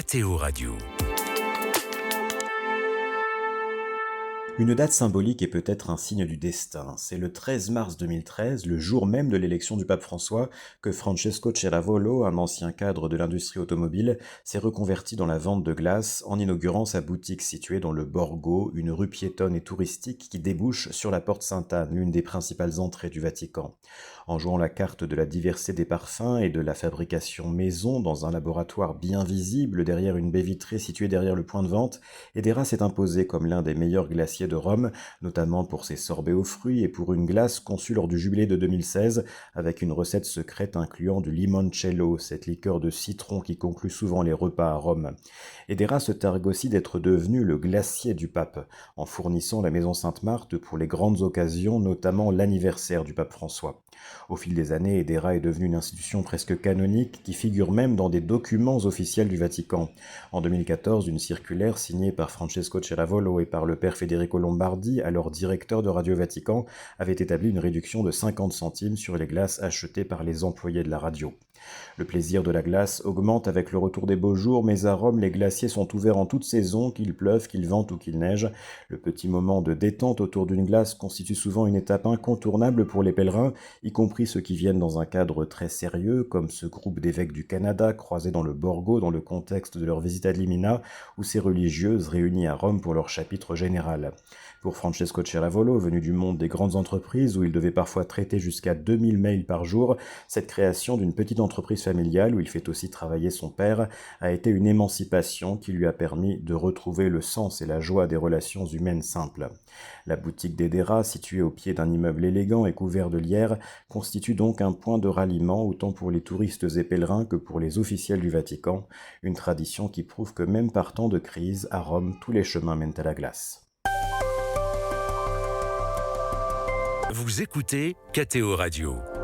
KTO Radio. Une date symbolique est peut-être un signe du destin. C'est le 13 mars 2013, le jour même de l'élection du pape François, que Francesco Ceravolo, un ancien cadre de l'industrie automobile, s'est reconverti dans la vente de glace en inaugurant sa boutique située dans le Borgo, une rue piétonne et touristique qui débouche sur la porte Sainte-Anne, l'une des principales entrées du Vatican. En jouant la carte de la diversité des parfums et de la fabrication maison dans un laboratoire bien visible derrière une baie vitrée située derrière le point de vente, Edera s'est imposé comme l'un des meilleurs glaciers de Rome, notamment pour ses sorbets aux fruits et pour une glace conçue lors du jubilé de 2016 avec une recette secrète incluant du limoncello, cette liqueur de citron qui conclut souvent les repas à Rome. Edera se targue aussi d'être devenu le glacier du pape, en fournissant la maison Sainte-Marthe pour les grandes occasions, notamment l'anniversaire du pape François. Au fil des années, Edera est devenue une institution presque canonique qui figure même dans des documents officiels du Vatican. En 2014, une circulaire signée par Francesco Ceravolo et par le père Federico Lombardi, alors directeur de Radio Vatican, avait établi une réduction de 50 centimes sur les glaces achetées par les employés de la radio. Le plaisir de la glace augmente avec le retour des beaux jours, mais à Rome, les glaciers sont ouverts en toute saison, qu'il pleuve, qu'il vente ou qu'il neige. Le petit moment de détente autour d'une glace constitue souvent une étape incontournable pour les pèlerins, y compris ceux qui viennent dans un cadre très sérieux, comme ce groupe d'évêques du Canada croisés dans le Borgo dans le contexte de leur visite à Limina, ou ces religieuses réunies à Rome pour leur chapitre général. Pour Francesco Ceravolo, venu du monde des grandes entreprises où il devait parfois traiter jusqu'à 2000 mails par jour, cette création d'une petite entreprise familiale où il fait aussi travailler son père a été une émancipation qui lui a permis de retrouver le sens et la joie des relations humaines simples. La boutique d'Edera, située au pied d'un immeuble élégant et couvert de lierre, constitue donc un point de ralliement autant pour les touristes et pèlerins que pour les officiels du Vatican, une tradition qui prouve que même par temps de crise, à Rome, tous les chemins mènent à la glace. Vous écoutez KTO Radio.